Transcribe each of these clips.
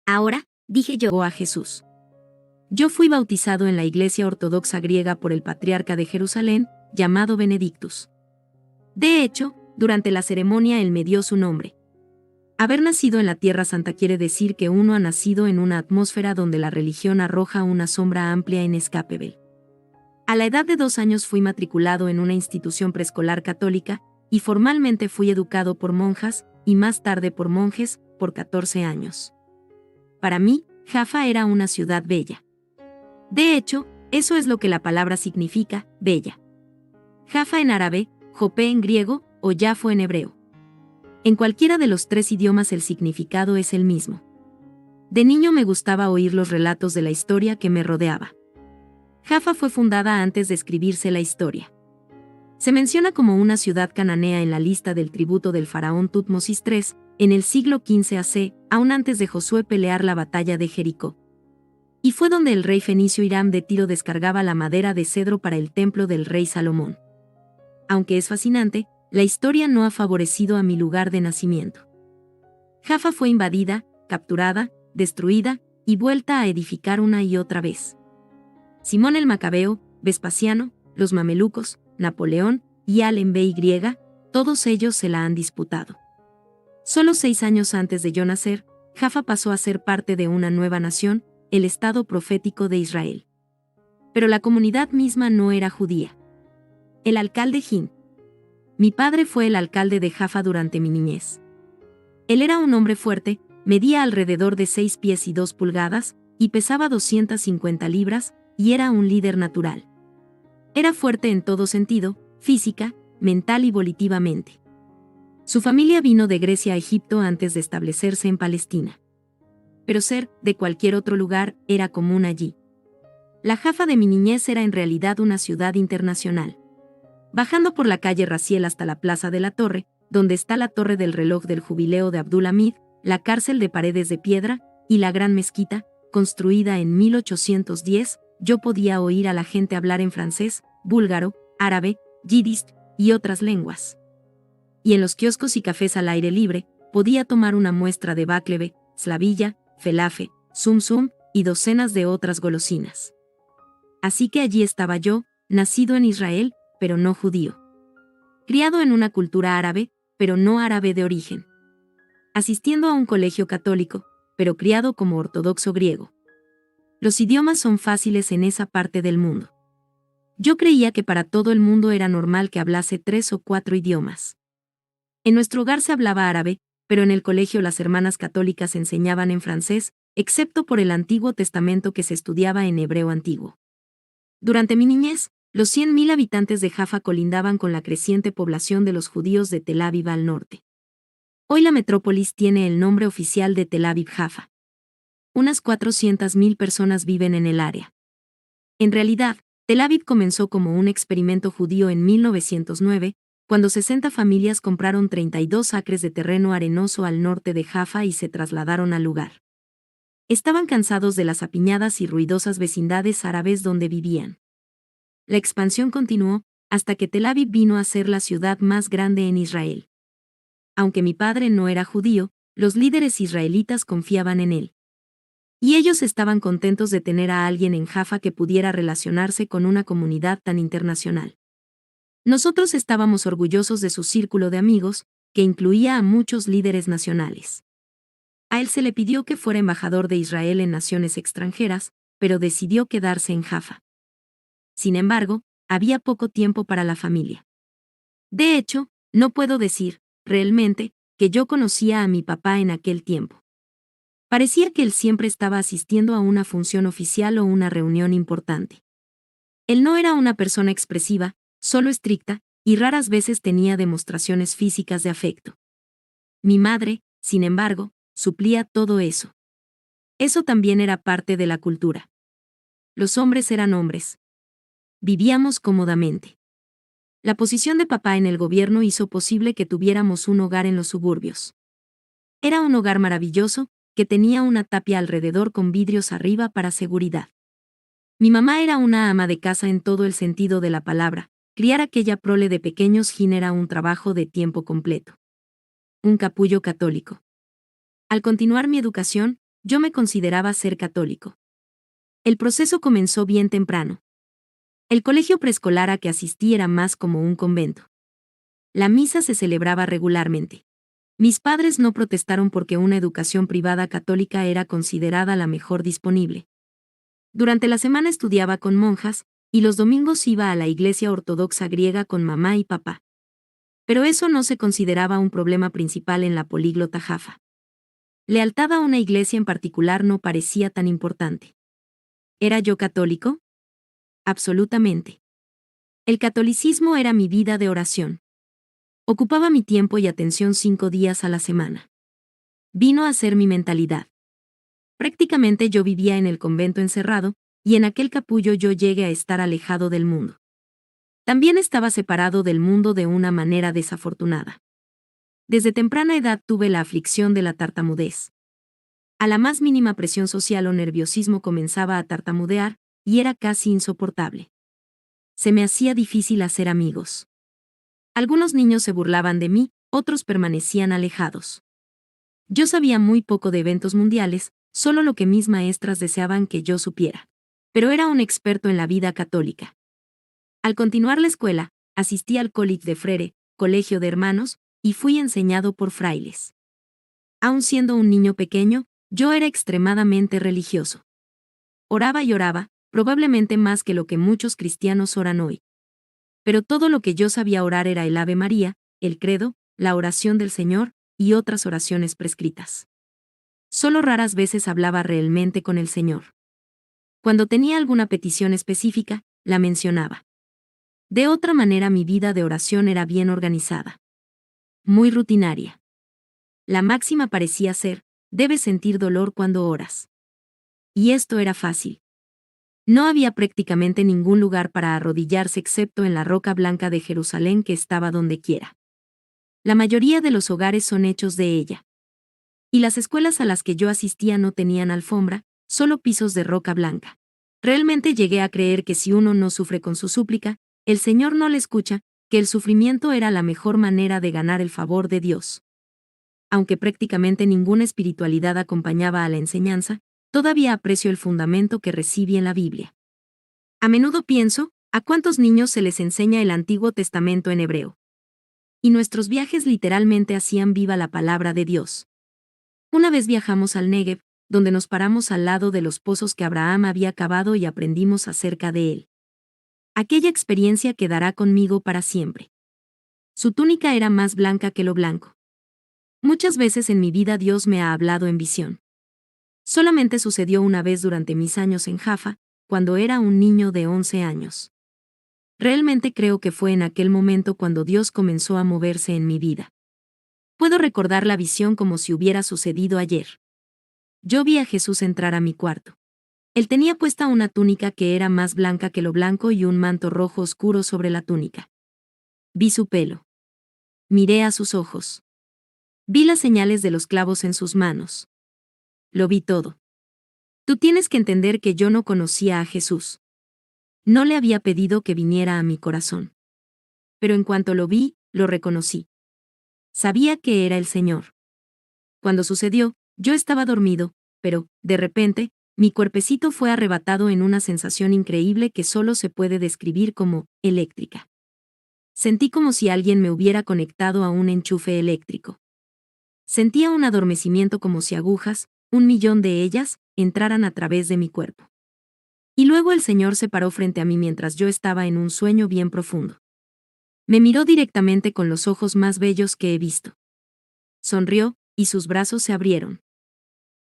Ahora, dije yo a Jesús. Yo fui bautizado en la Iglesia Ortodoxa griega por el patriarca de Jerusalén, llamado Benedictus. De hecho, durante la ceremonia él me dio su nombre. Haber nacido en la Tierra Santa quiere decir que uno ha nacido en una atmósfera donde la religión arroja una sombra amplia e inescapable. A la edad de 2 años fui matriculado en una institución preescolar católica, y formalmente fui educado por monjas, y más tarde por monjes, por 14 años. Para mí, Jaffa era una ciudad bella. De hecho, eso es lo que la palabra significa, bella. Jaffa en árabe, Jope en griego, o Yafo en hebreo. En cualquiera de los 3 idiomas el significado es el mismo. De niño me gustaba oír los relatos de la historia que me rodeaba. Jaffa fue fundada antes de escribirse la historia. Se menciona como una ciudad cananea en la lista del tributo del faraón Tutmosis III, en el siglo XV AC, aún antes de Josué pelear la batalla de Jericó. Y fue donde el rey fenicio Hiram de Tiro descargaba la madera de cedro para el templo del rey Salomón. Aunque es fascinante, la historia no ha favorecido a mi lugar de nacimiento. Jaffa fue invadida, capturada, destruida, y vuelta a edificar una y otra vez. Simón el Macabeo, Vespasiano, los mamelucos, Napoleón y Al-Enbey griega, todos ellos se la han disputado. Solo 6 años antes de yo nacer, Jaffa pasó a ser parte de una nueva nación, el Estado profético de Israel. Pero la comunidad misma no era judía. El alcalde Jin. Mi padre fue el alcalde de Jaffa durante mi niñez. Él era un hombre fuerte, medía alrededor de 6 pies y 2 pulgadas, y pesaba 250 libras, y era un líder natural. Era fuerte en todo sentido, física, mental y volitivamente. Su familia vino de Grecia a Egipto antes de establecerse en Palestina. Pero ser de cualquier otro lugar era común allí. La Jaffa de mi niñez era en realidad una ciudad internacional. Bajando por la calle Raciel hasta la Plaza de la Torre, donde está la torre del reloj del jubileo de Abdul Hamid, la cárcel de paredes de piedra, y la gran mezquita, construida en 1810, yo podía oír a la gente hablar en francés, búlgaro, árabe, yiddish y otras lenguas. Y en los kioscos y cafés al aire libre, podía tomar una muestra de bakleve, slavilla, felafe, zum y docenas de otras golosinas. Así que allí estaba yo, nacido en Israel, pero no judío. Criado en una cultura árabe, pero no árabe de origen. Asistiendo a un colegio católico, pero criado como ortodoxo griego. Los idiomas son fáciles en esa parte del mundo. Yo creía que para todo el mundo era normal que hablase 3 o 4 idiomas. En nuestro hogar se hablaba árabe, pero en el colegio las hermanas católicas enseñaban en francés, excepto por el Antiguo Testamento que se estudiaba en hebreo antiguo. Durante mi niñez, los 100.000 habitantes de Jaffa colindaban con la creciente población de los judíos de Tel Aviv al norte. Hoy la metrópolis tiene el nombre oficial de Tel Aviv Jaffa. Unas 400.000 personas viven en el área. En realidad, Tel Aviv comenzó como un experimento judío en 1909, cuando 60 familias compraron 32 acres de terreno arenoso al norte de Jaffa y se trasladaron al lugar. Estaban cansados de las apiñadas y ruidosas vecindades árabes donde vivían. La expansión continuó, hasta que Tel Aviv vino a ser la ciudad más grande en Israel. Aunque mi padre no era judío, los líderes israelitas confiaban en él. Y ellos estaban contentos de tener a alguien en Jaffa que pudiera relacionarse con una comunidad tan internacional. Nosotros estábamos orgullosos de su círculo de amigos, que incluía a muchos líderes nacionales. A él se le pidió que fuera embajador de Israel en naciones extranjeras, pero decidió quedarse en Jaffa. Sin embargo, había poco tiempo para la familia. De hecho, no puedo decir, realmente, que yo conocía a mi papá en aquel tiempo. Parecía que él siempre estaba asistiendo a una función oficial o una reunión importante. Él no era una persona expresiva, solo estricta, y raras veces tenía demostraciones físicas de afecto. Mi madre, sin embargo, suplía todo eso. Eso también era parte de la cultura. Los hombres eran hombres. Vivíamos cómodamente. La posición de papá en el gobierno hizo posible que tuviéramos un hogar en los suburbios. Era un hogar maravilloso, que tenía una tapia alrededor con vidrios arriba para seguridad. Mi mamá era una ama de casa en todo el sentido de la palabra. Criar aquella prole de pequeños Jin era un trabajo de tiempo completo. Un capullo católico. Al continuar mi educación, yo me consideraba ser católico. El proceso comenzó bien temprano. El colegio preescolar a que asistí era más como un convento. La misa se celebraba regularmente. Mis padres no protestaron porque una educación privada católica era considerada la mejor disponible. Durante la semana estudiaba con monjas, y los domingos iba a la iglesia ortodoxa griega con mamá y papá. Pero eso no se consideraba un problema principal en la políglota Jaffa. Lealtad a una iglesia en particular no parecía tan importante. ¿Era yo católico? Absolutamente. El catolicismo era mi vida de oración. Ocupaba mi tiempo y atención 5 días a la semana. Vino a ser mi mentalidad. Prácticamente yo vivía en el convento encerrado, y en aquel capullo yo llegué a estar alejado del mundo. También estaba separado del mundo de una manera desafortunada. Desde temprana edad tuve la aflicción de la tartamudez. A la más mínima presión social o nerviosismo comenzaba a tartamudear, y era casi insoportable. Se me hacía difícil hacer amigos. Algunos niños se burlaban de mí, otros permanecían alejados. Yo sabía muy poco de eventos mundiales, solo lo que mis maestras deseaban que yo supiera. Pero era un experto en la vida católica. Al continuar la escuela, asistí al College de Frere, colegio de hermanos, y fui enseñado por frailes. Aun siendo un niño pequeño, yo era extremadamente religioso. Oraba y oraba, probablemente más que lo que muchos cristianos oran hoy. Pero todo lo que yo sabía orar era el Ave María, el Credo, la oración del Señor, y otras oraciones prescritas. Solo raras veces hablaba realmente con el Señor. Cuando tenía alguna petición específica, la mencionaba. De otra manera mi vida de oración era bien organizada. Muy rutinaria. La máxima parecía ser, debes sentir dolor cuando oras. Y esto era fácil. No había prácticamente ningún lugar para arrodillarse excepto en la roca blanca de Jerusalén que estaba donde quiera. La mayoría de los hogares son hechos de ella. Y las escuelas a las que yo asistía no tenían alfombra, solo pisos de roca blanca. Realmente llegué a creer que si uno no sufre con su súplica, el Señor no le escucha, que el sufrimiento era la mejor manera de ganar el favor de Dios. Aunque prácticamente ninguna espiritualidad acompañaba a la enseñanza, todavía aprecio el fundamento que recibí en la Biblia. A menudo pienso, ¿a cuántos niños se les enseña el Antiguo Testamento en hebreo? Y nuestros viajes literalmente hacían viva la palabra de Dios. Una vez viajamos al Negev, donde nos paramos al lado de los pozos que Abraham había cavado y aprendimos acerca de él. Aquella experiencia quedará conmigo para siempre. Su túnica era más blanca que lo blanco. Muchas veces en mi vida Dios me ha hablado en visión. Solamente sucedió una vez durante mis años en Jaffa, cuando era un niño de 11 años. Realmente creo que fue en aquel momento cuando Dios comenzó a moverse en mi vida. Puedo recordar la visión como si hubiera sucedido ayer. Yo vi a Jesús entrar a mi cuarto. Él tenía puesta una túnica que era más blanca que lo blanco y un manto rojo oscuro sobre la túnica. Vi su pelo. Miré a sus ojos. Vi las señales de los clavos en sus manos. Lo vi todo. Tú tienes que entender que yo no conocía a Jesús. No le había pedido que viniera a mi corazón. Pero en cuanto lo vi, lo reconocí. Sabía que era el Señor. Cuando sucedió, yo estaba dormido, pero, de repente, mi cuerpecito fue arrebatado en una sensación increíble que solo se puede describir como eléctrica. Sentí como si alguien me hubiera conectado a un enchufe eléctrico. Sentía un adormecimiento como si agujas, 1.000.000 de ellas, entraran a través de mi cuerpo. Y luego el Señor se paró frente a mí mientras yo estaba en un sueño bien profundo. Me miró directamente con los ojos más bellos que he visto. Sonrió, y sus brazos se abrieron.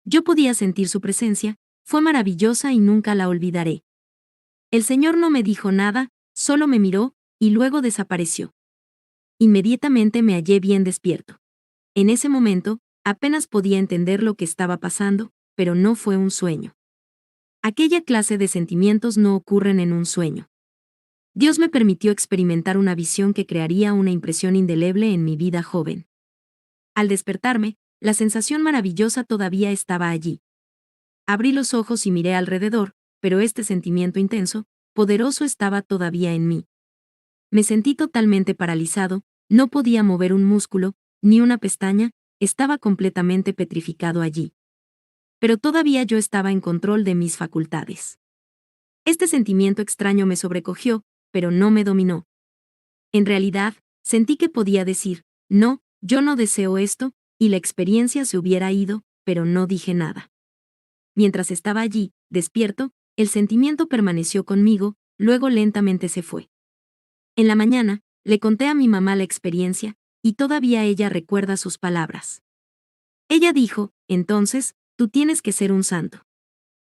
Yo podía sentir su presencia, fue maravillosa y nunca la olvidaré. El Señor no me dijo nada, solo me miró, y luego desapareció. Inmediatamente me hallé bien despierto. En ese momento, apenas podía entender lo que estaba pasando, pero no fue un sueño. Aquella clase de sentimientos no ocurren en un sueño. Dios me permitió experimentar una visión que crearía una impresión indeleble en mi vida joven. Al despertarme, la sensación maravillosa todavía estaba allí. Abrí los ojos y miré alrededor, pero este sentimiento intenso, poderoso estaba todavía en mí. Me sentí totalmente paralizado, no podía mover un músculo, ni una pestaña, estaba completamente petrificado allí. pero todavía yo estaba en control de mis facultades. Este sentimiento extraño me sobrecogió, pero no me dominó. En realidad, sentí que podía decir, no, yo no deseo esto, y la experiencia se hubiera ido, pero no dije nada. Mientras estaba allí, despierto, el sentimiento permaneció conmigo, luego lentamente se fue. En la mañana, le conté a mi mamá la experiencia, y todavía ella recuerda sus palabras. Ella dijo, entonces, tú tienes que ser un santo.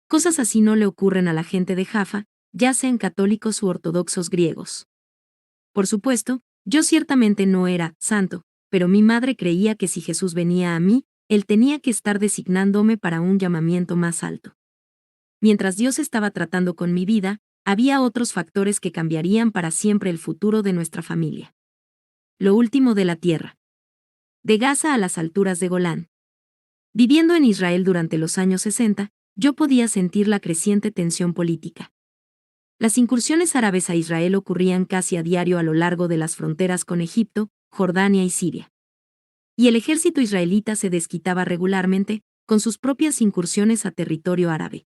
Cosas así no le ocurren a la gente de Jaffa, ya sean católicos u ortodoxos griegos. Por supuesto, yo ciertamente no era santo, pero mi madre creía que si Jesús venía a mí, él tenía que estar designándome para un llamamiento más alto. Mientras Dios estaba tratando con mi vida, había otros factores que cambiarían para siempre el futuro de nuestra familia. Lo último de la tierra. De Gaza a las alturas de Golán. Viviendo en Israel durante los años 60, yo podía sentir la creciente tensión política. Las incursiones árabes a Israel ocurrían casi a diario a lo largo de las fronteras con Egipto, Jordania y Siria. Y el ejército israelita se desquitaba regularmente, con sus propias incursiones a territorio árabe.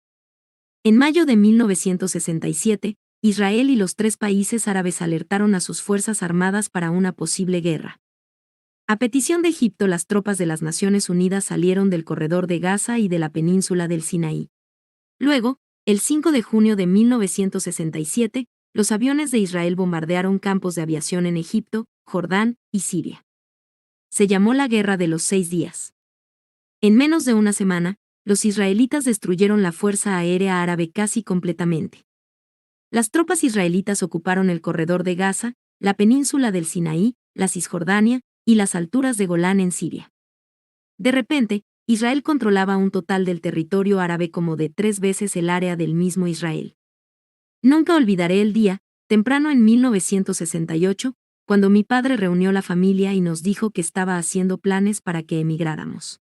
En mayo de 1967, Israel y los 3 países árabes alertaron a sus fuerzas armadas para una posible guerra. A petición de Egipto, las tropas de las Naciones Unidas salieron del corredor de Gaza y de la península del Sinaí. Luego, el 5 de junio de 1967, los aviones de Israel bombardearon campos de aviación en Egipto, Jordán y Siria. Se llamó la Guerra de los 6 días. En menos de una semana, los israelitas destruyeron la fuerza aérea árabe casi completamente. Las tropas israelitas ocuparon el corredor de Gaza, la península del Sinaí, la Cisjordania y las alturas de Golán en Siria. De repente, Israel controlaba un total del territorio árabe como de 3 veces el área del mismo Israel. Nunca olvidaré el día, temprano en 1968, cuando mi padre reunió la familia y nos dijo que estaba haciendo planes para que emigráramos.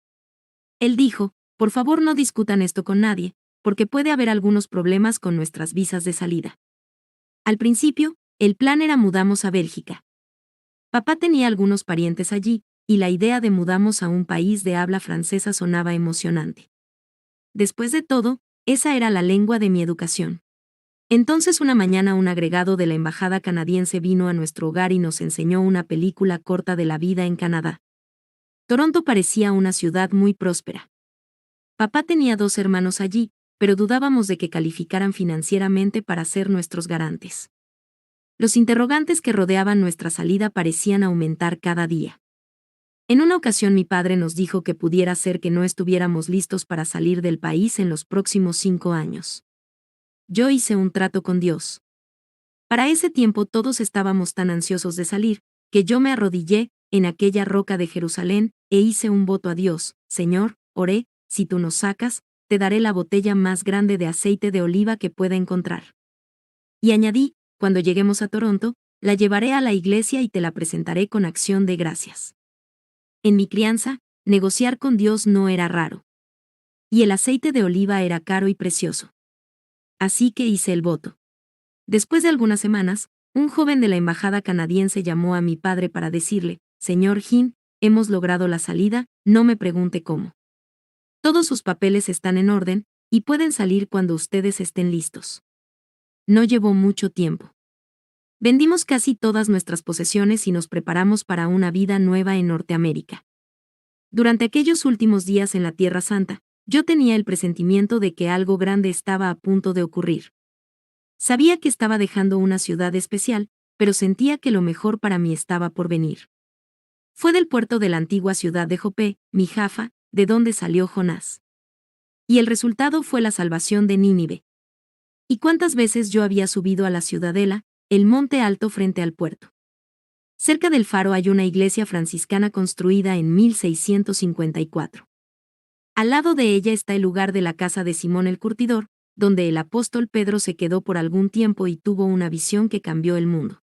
Él dijo, por favor no discutan esto con nadie, porque puede haber algunos problemas con nuestras visas de salida. Al principio, el plan era mudamos a Bélgica. Papá tenía algunos parientes allí, y la idea de mudamos a un país de habla francesa sonaba emocionante. Después de todo, esa era la lengua de mi educación. Entonces una mañana un agregado de la embajada canadiense vino a nuestro hogar y nos enseñó una película corta de la vida en Canadá. Toronto parecía una ciudad muy próspera. Papá tenía 2 hermanos allí, pero dudábamos de que calificaran financieramente para ser nuestros garantes. Los interrogantes que rodeaban nuestra salida parecían aumentar cada día. En una ocasión mi padre nos dijo que pudiera ser que no estuviéramos listos para salir del país en los próximos 5 años. Yo hice un trato con Dios. Para ese tiempo todos estábamos tan ansiosos de salir, que yo me arrodillé en aquella roca de Jerusalén e hice un voto a Dios. Señor, oré, si tú nos sacas, te daré la botella más grande de aceite de oliva que pueda encontrar. Y añadí, cuando lleguemos a Toronto, la llevaré a la iglesia y te la presentaré con acción de gracias. En mi crianza, negociar con Dios no era raro. Y el aceite de oliva era caro y precioso. Así que hice el voto. Después de algunas semanas, un joven de la embajada canadiense llamó a mi padre para decirle, Señor Jin, hemos logrado la salida, no me pregunte cómo. Todos sus papeles están en orden, y pueden salir cuando ustedes estén listos. No llevó mucho tiempo. Vendimos casi todas nuestras posesiones y nos preparamos para una vida nueva en Norteamérica. Durante aquellos últimos días en la Tierra Santa, yo tenía el presentimiento de que algo grande estaba a punto de ocurrir. Sabía que estaba dejando una ciudad especial, pero sentía que lo mejor para mí estaba por venir. Fue del puerto de la antigua ciudad de Jope, mi Jaffa, de donde salió Jonás. Y el resultado fue la salvación de Nínive. ¿Y cuántas veces yo había subido a la ciudadela, el monte alto frente al puerto? Cerca del faro hay una iglesia franciscana construida en 1654. Al lado de ella está el lugar de la casa de Simón el Curtidor, donde el apóstol Pedro se quedó por algún tiempo y tuvo una visión que cambió el mundo.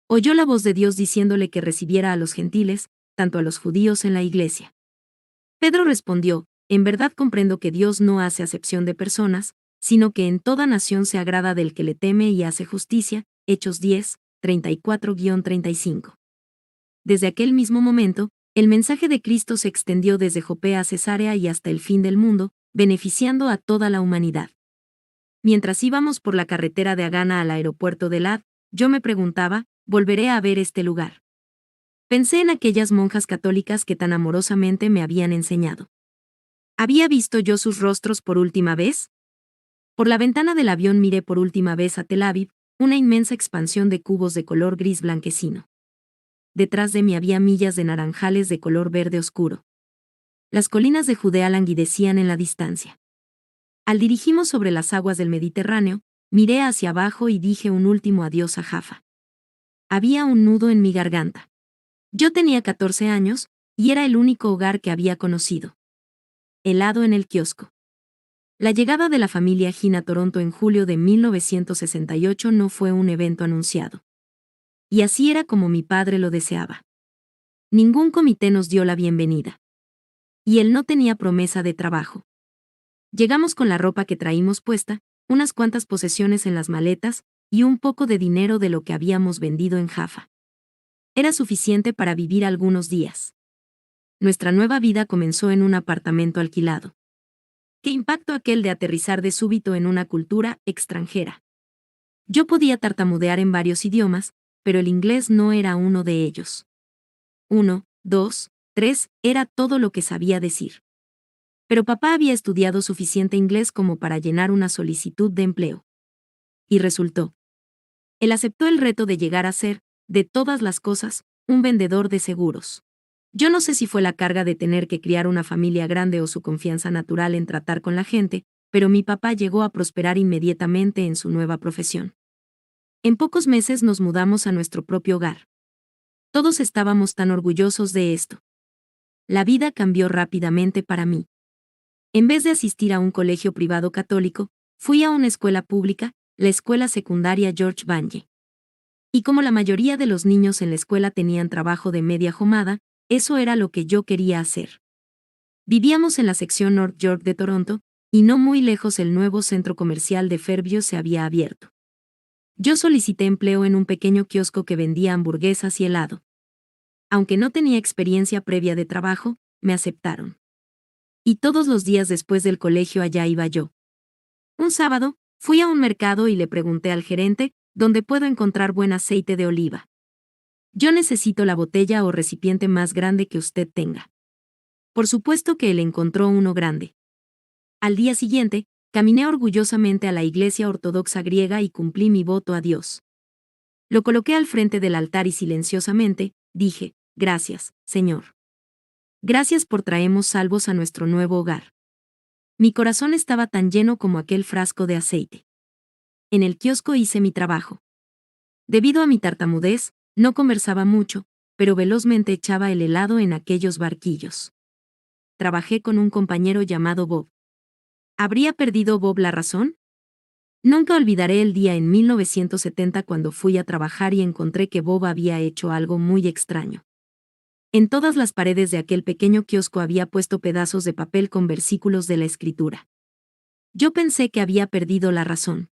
Oyó la voz de Dios diciéndole que recibiera a los gentiles, tanto a los judíos en la iglesia. Pedro respondió, en verdad comprendo que Dios no hace acepción de personas, sino que en toda nación se agrada del que le teme y hace justicia. Hechos 10, 34-35. Desde aquel mismo momento, el mensaje de Cristo se extendió desde Jope a Cesarea y hasta el fin del mundo, beneficiando a toda la humanidad. Mientras íbamos por la carretera de Agana al aeropuerto de Lad, yo me preguntaba, ¿volveré a ver este lugar? Pensé en aquellas monjas católicas que tan amorosamente me habían enseñado. ¿Había visto yo sus rostros por última vez? Por la ventana del avión miré por última vez a Tel Aviv, una inmensa expansión de cubos de color gris blanquecino. Detrás de mí había millas de naranjales de color verde oscuro. Las colinas de Judea languidecían en la distancia. Al dirigirnos sobre las aguas del Mediterráneo, miré hacia abajo y dije un último adiós a Jaffa. Había un nudo en mi garganta. Yo tenía 14 años, y era el único hogar que había conocido. Helado en el kiosco. La llegada de la familia Jin a Toronto en julio de 1968 no fue un evento anunciado. Y así era como mi padre lo deseaba. Ningún comité nos dio la bienvenida. Y él no tenía promesa de trabajo. Llegamos con la ropa que traímos puesta, unas cuantas posesiones en las maletas, y un poco de dinero de lo que habíamos vendido en Jaffa. Era suficiente para vivir algunos días. Nuestra nueva vida comenzó en un apartamento alquilado. ¿Qué impacto aquel de aterrizar de súbito en una cultura extranjera? Yo podía tartamudear en varios idiomas, pero el inglés no era uno de ellos. 1, 2, 3 era todo lo que sabía decir. Pero papá había estudiado suficiente inglés como para llenar una solicitud de empleo. Y resultó. Él aceptó el reto de llegar a ser, de todas las cosas, un vendedor de seguros. Yo no sé si fue la carga de tener que criar una familia grande o su confianza natural en tratar con la gente, pero mi papá llegó a prosperar inmediatamente en su nueva profesión. En pocos meses nos mudamos a nuestro propio hogar. Todos estábamos tan orgullosos de esto. La vida cambió rápidamente para mí. En vez de asistir a un colegio privado católico, fui a una escuela pública, la escuela secundaria George Vanier. Y como la mayoría de los niños en la escuela tenían trabajo de media jornada, eso era lo que yo quería hacer. Vivíamos en la sección North York de Toronto, y no muy lejos el nuevo centro comercial de Fairview se había abierto. Yo solicité empleo en un pequeño kiosco que vendía hamburguesas y helado. Aunque no tenía experiencia previa de trabajo, me aceptaron. Y todos los días después del colegio allá iba yo. Un sábado, fui a un mercado y le pregunté al gerente, ¿dónde puedo encontrar buen aceite de oliva? Yo necesito la botella o recipiente más grande que usted tenga. Por supuesto que él encontró uno grande. Al día siguiente, caminé orgullosamente a la iglesia ortodoxa griega y cumplí mi voto a Dios. Lo coloqué al frente del altar y silenciosamente, dije, gracias, Señor. Gracias por traernos salvos a nuestro nuevo hogar. Mi corazón estaba tan lleno como aquel frasco de aceite. En el kiosco hice mi trabajo. Debido a mi tartamudez, no conversaba mucho, pero velozmente echaba el helado en aquellos barquillos. Trabajé con un compañero llamado Bob. ¿Habría perdido Bob la razón? Nunca olvidaré el día en 1970 cuando fui a trabajar y encontré que Bob había hecho algo muy extraño. En todas las paredes de aquel pequeño kiosco había puesto pedazos de papel con versículos de la Escritura. Yo pensé que había perdido la razón.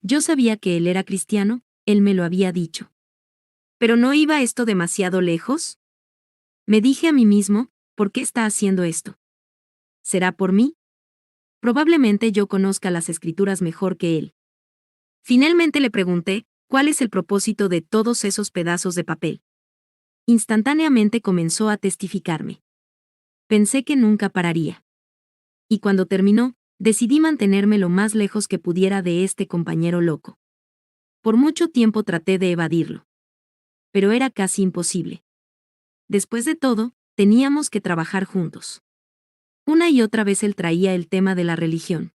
Yo sabía que él era cristiano, él me lo había dicho. ¿Pero no iba esto demasiado lejos? Me dije a mí mismo, ¿por qué está haciendo esto? ¿Será por mí? Probablemente yo conozca las Escrituras mejor que él. Finalmente le pregunté, ¿cuál es el propósito de todos esos pedazos de papel? Instantáneamente comenzó a testificarme. Pensé que nunca pararía. Y cuando terminó, decidí mantenerme lo más lejos que pudiera de este compañero loco. Por mucho tiempo traté de evadirlo. Pero era casi imposible. Después de todo, teníamos que trabajar juntos. Una y otra vez él traía el tema de la religión.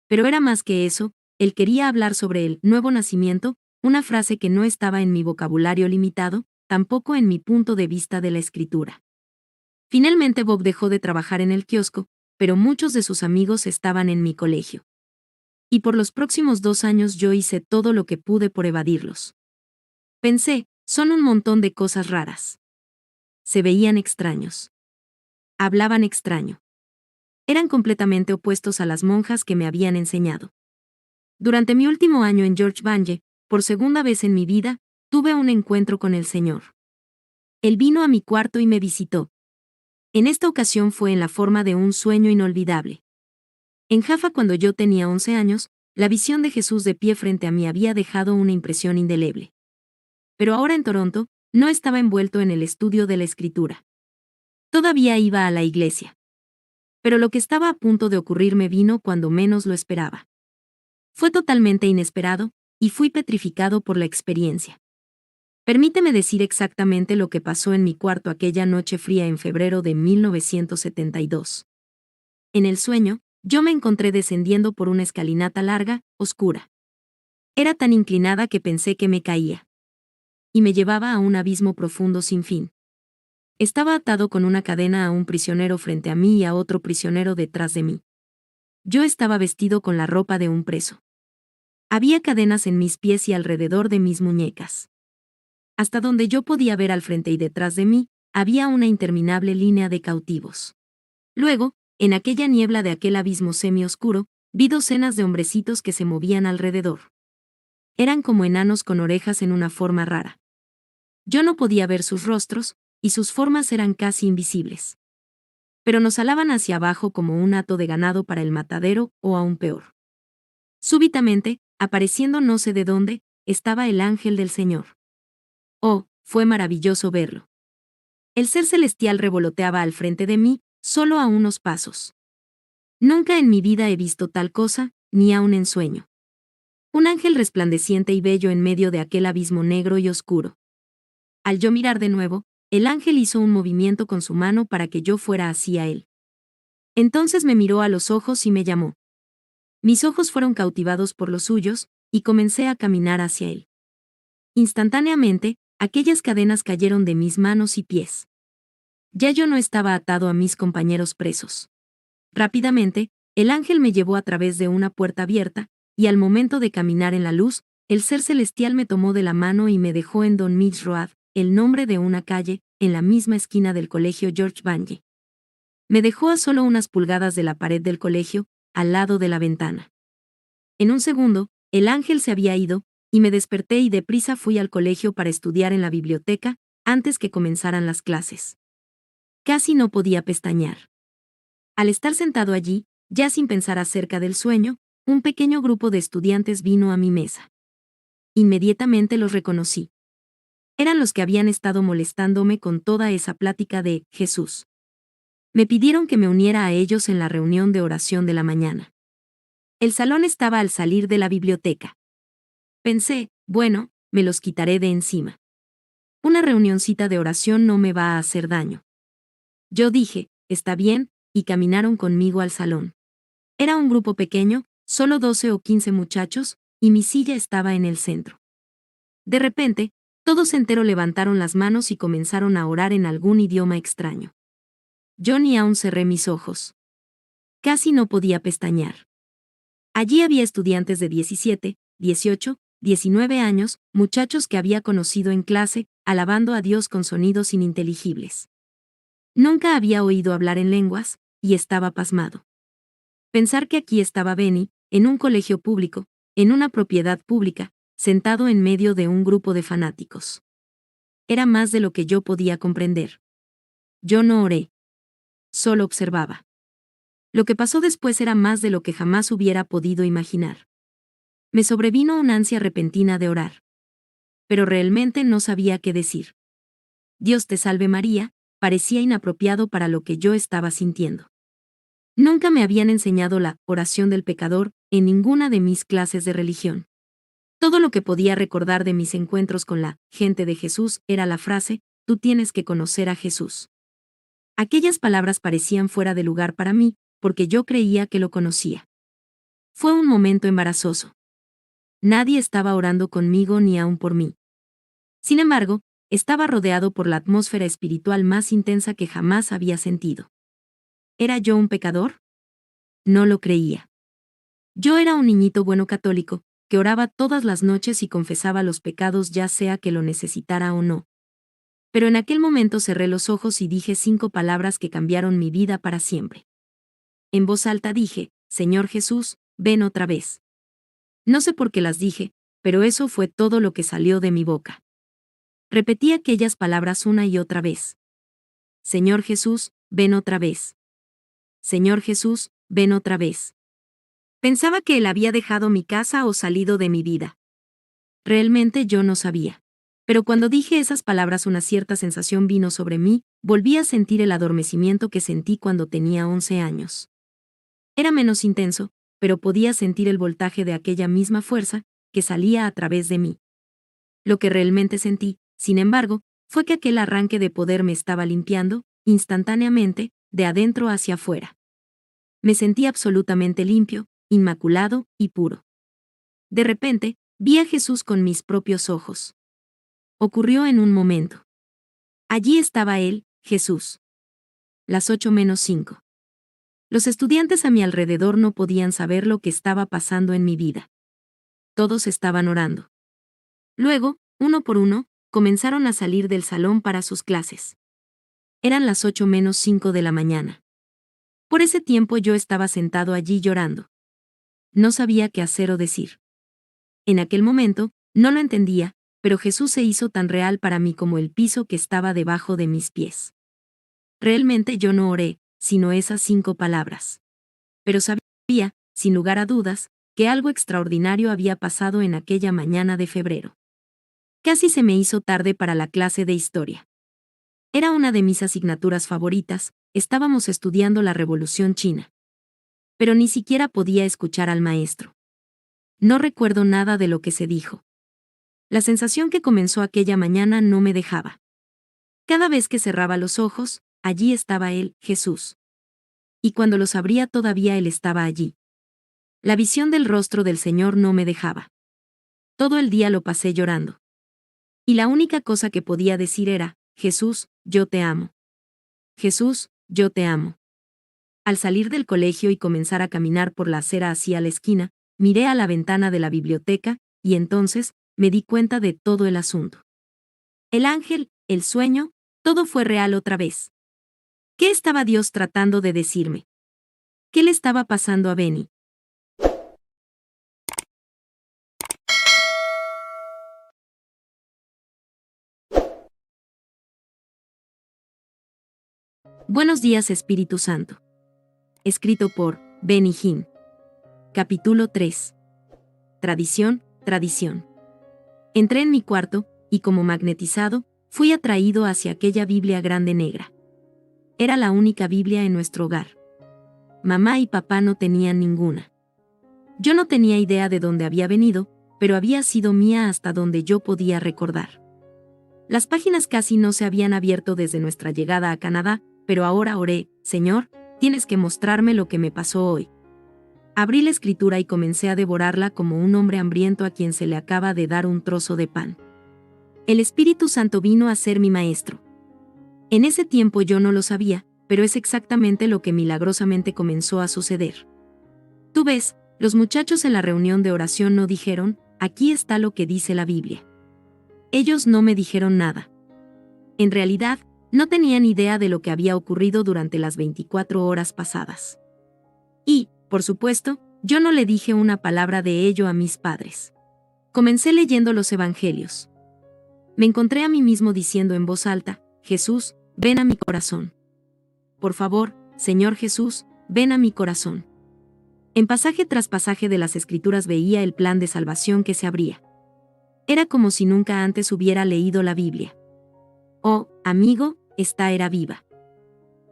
Pero era más que eso, él quería hablar sobre el nuevo nacimiento, una frase que no estaba en mi vocabulario limitado, tampoco en mi punto de vista de la escritura. Finalmente Bob dejó de trabajar en el kiosco, pero muchos de sus amigos estaban en mi colegio. Y por los próximos 2 años yo hice todo lo que pude por evadirlos. Pensé, son un montón de cosas raras. Se veían extraños. Hablaban extraño. Eran completamente opuestos a las monjas que me habían enseñado. Durante mi último año en George Vanier, por segunda vez en mi vida, tuve un encuentro con el Señor. Él vino a mi cuarto y me visitó. En esta ocasión fue en la forma de un sueño inolvidable. En Jaffa, cuando yo tenía 11 años, la visión de Jesús de pie frente a mí había dejado una impresión indeleble. Pero ahora en Toronto, no estaba envuelto en el estudio de la Escritura. Todavía iba a la iglesia. Pero lo que estaba a punto de ocurrirme vino cuando menos lo esperaba. Fue totalmente inesperado, y fui petrificado por la experiencia. Permíteme decir exactamente lo que pasó en mi cuarto aquella noche fría en febrero de 1972. En el sueño, yo me encontré descendiendo por una escalinata larga, oscura. Era tan inclinada que pensé que me caía. Y me llevaba a un abismo profundo sin fin. Estaba atado con una cadena a un prisionero frente a mí y a otro prisionero detrás de mí. Yo estaba vestido con la ropa de un preso. Había cadenas en mis pies y alrededor de mis muñecas. Hasta donde yo podía ver al frente y detrás de mí, había una interminable línea de cautivos. Luego, en aquella niebla de aquel abismo semioscuro, vi docenas de hombrecitos que se movían alrededor. Eran como enanos con orejas en una forma rara. Yo no podía ver sus rostros, y sus formas eran casi invisibles. Pero nos alaban hacia abajo como un hato de ganado para el matadero, o aún peor. Súbitamente, apareciendo no sé de dónde, estaba el ángel del Señor. Oh, fue maravilloso verlo. El ser celestial revoloteaba al frente de mí, solo a unos pasos. Nunca en mi vida he visto tal cosa, ni aun en sueño. Un ángel resplandeciente y bello en medio de aquel abismo negro y oscuro. Al yo mirar de nuevo, el ángel hizo un movimiento con su mano para que yo fuera hacia él. Entonces me miró a los ojos y me llamó. Mis ojos fueron cautivados por los suyos, y comencé a caminar hacia él. Instantáneamente, aquellas cadenas cayeron de mis manos y pies. Ya yo no estaba atado a mis compañeros presos. Rápidamente, el ángel me llevó a través de una puerta abierta, y al momento de caminar en la luz, el ser celestial me tomó de la mano y me dejó en Don Mills Road, el nombre de una calle, en la misma esquina del colegio George Banje. Me dejó a solo unas pulgadas de la pared del colegio, al lado de la ventana. En un segundo, el ángel se había ido, y me desperté y deprisa fui al colegio para estudiar en la biblioteca, antes que comenzaran las clases. Casi no podía pestañear. Al estar sentado allí, ya sin pensar acerca del sueño, un pequeño grupo de estudiantes vino a mi mesa. Inmediatamente los reconocí. Eran los que habían estado molestándome con toda esa plática de Jesús. Me pidieron que me uniera a ellos en la reunión de oración de la mañana. El salón estaba al salir de la biblioteca. Pensé, bueno, me los quitaré de encima. Una reunioncita de oración no me va a hacer daño. Yo dije, está bien, y caminaron conmigo al salón. Era un grupo pequeño, solo 12 o 15 muchachos, y mi silla estaba en el centro. De repente, todos entero levantaron las manos y comenzaron a orar en algún idioma extraño. Yo ni aún cerré mis ojos. Casi no podía pestañear. Allí había estudiantes de 17, 18, 19 años, muchachos que había conocido en clase, alabando a Dios con sonidos ininteligibles. Nunca había oído hablar en lenguas, y estaba pasmado. Pensar que aquí estaba Benny, en un colegio público, en una propiedad pública, sentado en medio de un grupo de fanáticos. Era más de lo que yo podía comprender. Yo no oré. Solo observaba. Lo que pasó después era más de lo que jamás hubiera podido imaginar. Me sobrevino una ansia repentina de orar. Pero realmente no sabía qué decir. Dios te salve María, parecía inapropiado para lo que yo estaba sintiendo. Nunca me habían enseñado la oración del pecador en ninguna de mis clases de religión. Todo lo que podía recordar de mis encuentros con la gente de Jesús era la frase, tú tienes que conocer a Jesús. Aquellas palabras parecían fuera de lugar para mí, porque yo creía que lo conocía. Fue un momento embarazoso. Nadie estaba orando conmigo ni aún por mí. Sin embargo, estaba rodeado por la atmósfera espiritual más intensa que jamás había sentido. ¿Era yo un pecador? No lo creía. Yo era un niñito bueno católico, que oraba todas las noches y confesaba los pecados ya sea que lo necesitara o no. Pero en aquel momento cerré los ojos y dije 5 palabras que cambiaron mi vida para siempre. En voz alta dije, Señor Jesús, ven otra vez. No sé por qué las dije, pero eso fue todo lo que salió de mi boca. Repetí aquellas palabras una y otra vez. Señor Jesús, ven otra vez. Señor Jesús, ven otra vez. Pensaba que él había dejado mi casa o salido de mi vida. Realmente yo no sabía. Pero cuando dije esas palabras una cierta sensación vino sobre mí, volví a sentir el adormecimiento que sentí cuando tenía 11 años. Era menos intenso, pero podía sentir el voltaje de aquella misma fuerza que salía a través de mí. Lo que realmente sentí, sin embargo, fue que aquel arranque de poder me estaba limpiando, instantáneamente, de adentro hacia afuera. Me sentí absolutamente limpio, inmaculado y puro. De repente, vi a Jesús con mis propios ojos. Ocurrió en un momento. Allí estaba él, Jesús. Las 8:05. Los estudiantes a mi alrededor no podían saber lo que estaba pasando en mi vida. Todos estaban orando. Luego, uno por uno, comenzaron a salir del salón para sus clases. Eran las 8:05 de la mañana. Por ese tiempo yo estaba sentado allí llorando. No sabía qué hacer o decir. En aquel momento, no lo entendía, pero Jesús se hizo tan real para mí como el piso que estaba debajo de mis pies. Realmente yo no oré, sino esas 5 palabras. Pero sabía, sin lugar a dudas, que algo extraordinario había pasado en aquella mañana de febrero. Casi se me hizo tarde para la clase de historia. Era una de mis asignaturas favoritas, estábamos estudiando la Revolución China. Pero ni siquiera podía escuchar al maestro. No recuerdo nada de lo que se dijo. La sensación que comenzó aquella mañana no me dejaba. Cada vez que cerraba los ojos, allí estaba él, Jesús. Y cuando los abría todavía él estaba allí. La visión del rostro del Señor no me dejaba. Todo el día lo pasé llorando. Y la única cosa que podía decir era, Jesús, yo te amo. Jesús, yo te amo. Al salir del colegio y comenzar a caminar por la acera hacia la esquina, miré a la ventana de la biblioteca, y entonces, me di cuenta de todo el asunto. El ángel, el sueño, todo fue real otra vez. ¿Qué estaba Dios tratando de decirme? ¿Qué le estaba pasando a Benny? Buenos días, Espíritu Santo. Escrito por Benny Hinn. Capítulo 3. Tradición, tradición. Entré en mi cuarto, y como magnetizado, fui atraído hacia aquella Biblia grande negra. Era la única Biblia en nuestro hogar. Mamá y papá no tenían ninguna. Yo no tenía idea de dónde había venido, pero había sido mía hasta donde yo podía recordar. Las páginas casi no se habían abierto desde nuestra llegada a Canadá, pero ahora oré, Señor, tienes que mostrarme lo que me pasó hoy. Abrí la escritura y comencé a devorarla como un hombre hambriento a quien se le acaba de dar un trozo de pan. El Espíritu Santo vino a ser mi maestro. En ese tiempo yo no lo sabía, pero es exactamente lo que milagrosamente comenzó a suceder. Tú ves, los muchachos en la reunión de oración no dijeron, aquí está lo que dice la Biblia. Ellos no me dijeron nada. En realidad, no tenían idea de lo que había ocurrido durante las 24 horas pasadas. Y, por supuesto, yo no le dije una palabra de ello a mis padres. Comencé leyendo los evangelios. Me encontré a mí mismo diciendo en voz alta, Jesús, ven a mi corazón. Por favor, Señor Jesús, ven a mi corazón. En pasaje tras pasaje de las Escrituras veía el plan de salvación que se abría. Era como si nunca antes hubiera leído la Biblia. Oh, amigo, esta era viva.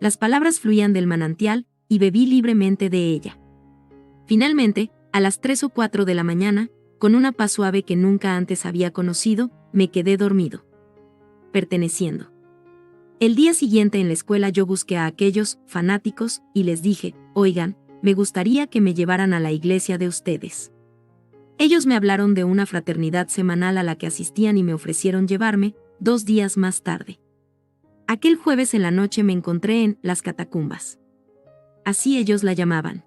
Las palabras fluían del manantial, y bebí libremente de ella. Finalmente, a las 3 o 4 de la mañana, con una paz suave que nunca antes había conocido, me quedé dormido. Perteneciendo. El día siguiente en la escuela yo busqué a aquellos fanáticos y les dije, oigan, me gustaría que me llevaran a la iglesia de ustedes. Ellos me hablaron de una fraternidad semanal a la que asistían y me ofrecieron llevarme, 2 días más tarde. Aquel jueves en la noche me encontré en las catacumbas. Así ellos la llamaban.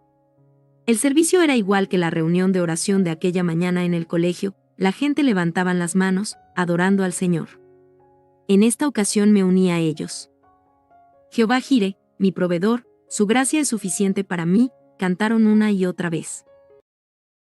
El servicio era igual que la reunión de oración de aquella mañana en el colegio, la gente levantaban las manos, adorando al Señor. En esta ocasión me uní a ellos. Jehová Jireh, mi proveedor, su gracia es suficiente para mí, cantaron una y otra vez.